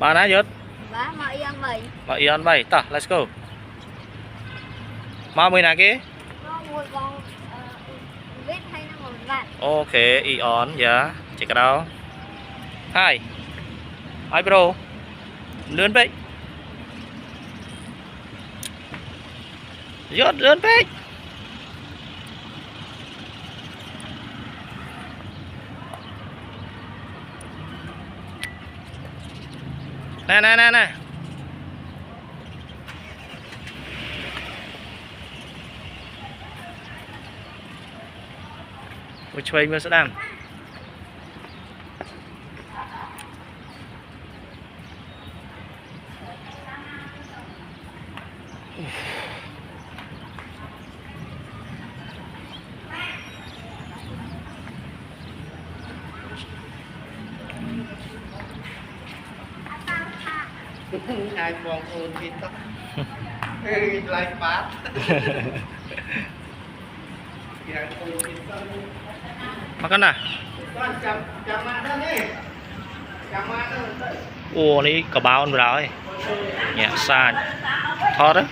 Bạn á Dốt. Ba mà yên vậy. Mà Ion 3 ta let's go. Mau mười nào kia. Nó một vòng vết hay nó một vạt. Ok Ion dạ. Check it out. Hi. Hi bro. Lươn vậy. Dốt lươn vậy. Nè. Which way mưa sẽ đam? Hai con ôn thì tóc lại bát Makan dah. Ồ, này cả bao rồi. Nhẹ xa. Thọt á.